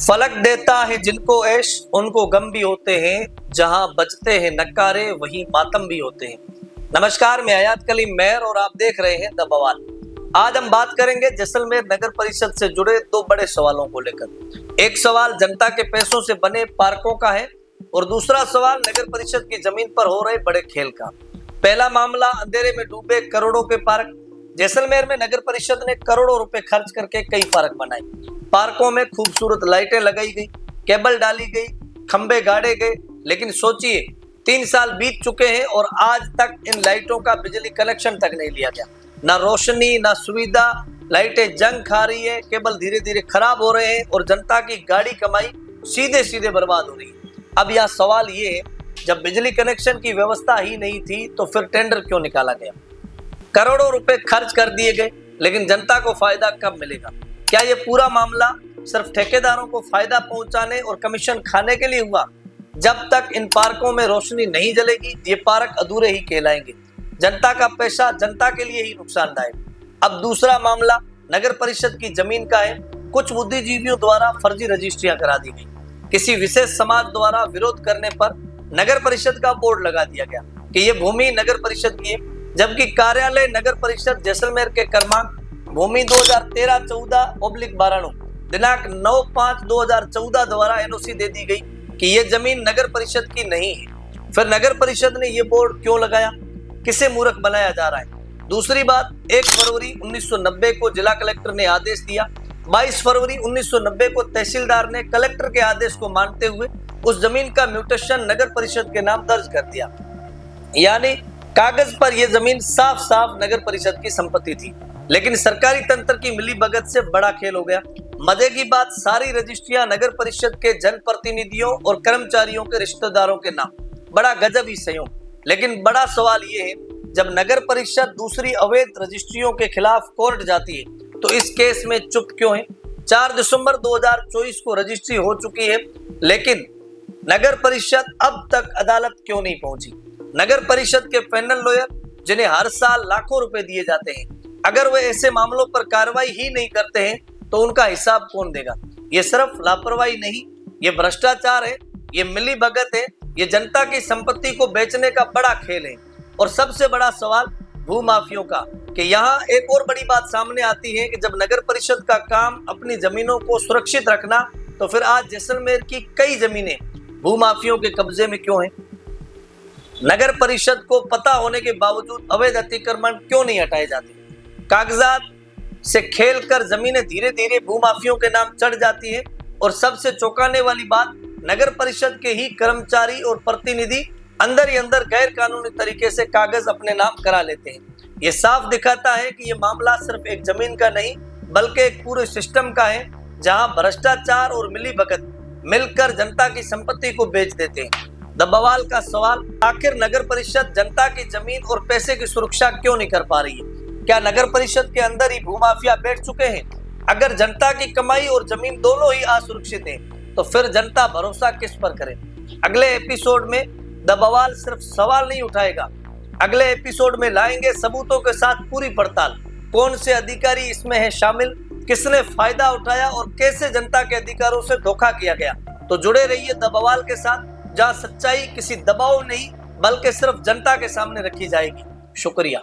फलक देता है जिनको ऐश उनको गम भी होते हैं, जहां बजते हैं नकारे वहीं मातम भी होते हैं। नमस्कार, मैं हयात कलीम मेहर और आप देख रहे हैं द बवाल। आज हम बात करेंगे जैसलमेर नगर परिषद से जुड़े दो बड़े सवालों को लेकर। एक सवाल जनता के पैसों से बने पार्कों का है और दूसरा सवाल नगर परिषद की जमीन पर हो रहे बड़े खेल का। पहला मामला अंधेरे में डूबे करोड़ों के पार्क। जैसलमेर में नगर परिषद ने करोड़ों रुपए खर्च करके कई पार्क बनाए। पार्कों में खूबसूरत लाइटें लगाई गई, केबल डाली गई, खंबे गाड़े गए, लेकिन सोचिए 3 साल बीत चुके हैं और आज तक इन लाइटों का बिजली कनेक्शन तक नहीं लिया गया। ना रोशनी ना सुविधा, लाइटें जंग खा रही है, केबल धीरे धीरे खराब हो रहे हैं और जनता की गाड़ी कमाई सीधे सीधे बर्बाद हो रही है। अब यह सवाल ये है, जब बिजली कनेक्शन की व्यवस्था ही नहीं थी तो फिर टेंडर क्यों निकाला गया? करोड़ों रुपए खर्च कर दिए गए, लेकिन जनता को फायदा कब मिलेगा? क्या ये पूरा मामला सिर्फ ठेकेदारों को फायदा पहुंचाने और कमीशन खाने के लिए हुआ? जब तक इन पार्कों में रोशनी नहीं जलेगी ये पार्क अधूरे ही कहलाएंगे। जनता का पैसा जनता के लिए ही नुकसानदायक। अब दूसरा मामला नगर परिषद की जमीन का है। कुछ बुद्धिजीवियों द्वारा फर्जी रजिस्ट्रियां करा दी गई। किसी विशेष समाज द्वारा विरोध करने पर नगर परिषद का बोर्ड लगा दिया गया कि ये भूमि नगर परिषद की है, जबकि कार्यालय नगर परिषद जैसलमेर के क्रमांक भूमि 2013-14/12 दिनांक 9/5/2014 द्वारा एनओसी दे दी गई कि ये जमीन नगर परिषद की नहीं है। फिर नगर परिषद ने ये बोर्ड क्यों लगाया? किसे मूर्ख बनाया जा रहा है? दूसरी बात, 1 फरवरी 1990 को जिला कलेक्टर ने आदेश दिया। 22 फरवरी 1990 को तहसीलदार ने कलेक्टर के आदेश को मानते हुए उस जमीन का म्यूटेशन नगर परिषद के नाम दर्ज कर दिया। यानी कागज पर यह जमीन साफ साफ नगर परिषद की संपत्ति थी, लेकिन सरकारी तंत्र की मिलीभगत से बड़ा खेल हो गया। मजे की बात, सारी रजिस्ट्रियां नगर परिषद के जनप्रतिनिधियों और कर्मचारियों के रिश्तेदारों के नाम। बड़ा गजब ही संयोग। लेकिन बड़ा सवाल ये है, जब नगर परिषद दूसरी अवैध रजिस्ट्रियों के खिलाफ कोर्ट जाती है तो इस केस में चुप क्यों है? 4 दिसंबर 2024 को रजिस्ट्री हो चुकी है, लेकिन नगर परिषद अब तक अदालत क्यों नहीं पहुंची? नगर परिषद के पैनल लॉयर, जिन्हें हर साल लाखों रुपए दिए जाते हैं, अगर वे ऐसे मामलों पर कार्रवाई ही नहीं करते हैं तो उनका हिसाब कौन देगा? ये सिर्फ लापरवाही नहीं, ये भ्रष्टाचार है, ये मिलीभगत है, ये जनता की संपत्ति को बेचने का बड़ा खेल है। और सबसे बड़ा सवाल भूमाफियों का, कि यहाँ एक और बड़ी बात सामने आती है कि जब नगर परिषद का काम अपनी जमीनों को सुरक्षित रखना, तो फिर आज जैसलमेर की कई जमीनें भूमाफियों के कब्जे में क्यों हैं? नगर परिषद को पता होने के बावजूद अवैध अतिक्रमण क्यों नहीं हटाए जाते? कागजात से खेलकर जमीनें धीरे धीरे भूमाफियों के नाम चढ़ जाती है। और सबसे चौंकाने वाली बात, नगर परिषद के ही कर्मचारी और प्रतिनिधि अंदर ही अंदर गैर कानूनी तरीके से कागज अपने नाम करा लेते हैं। ये साफ दिखाता है कि ये मामला सिर्फ एक जमीन का नहीं बल्कि एक पूरे सिस्टम का है, जहां भ्रष्टाचार और मिलीभगत मिलकर जनता की संपत्ति को बेच देते हैं। द बवाल का सवाल, आखिर नगर परिषद जनता की जमीन और पैसे की सुरक्षा क्यों नहीं कर पा रही है? क्या नगर परिषद के अंदर ही भूमाफिया बैठ चुके हैं? अगर जनता की कमाई और जमीन दोनों ही असुरक्षित हैं, तो फिर जनता भरोसा किस पर करे? अगले एपिसोड में द बवाल सिर्फ सवाल नहीं उठाएगा, अगले एपिसोड में लाएंगे सबूतों के साथ पूरी पड़ताल। कौन से अधिकारी इसमें है शामिल, किसने फायदा उठाया और कैसे जनता के अधिकारों से धोखा किया गया? तो जुड़े रहिए द बवाल के साथ, जहां सच्चाई किसी दबाव नहीं बल्कि सिर्फ जनता के सामने रखी जाएगी। शुक्रिया।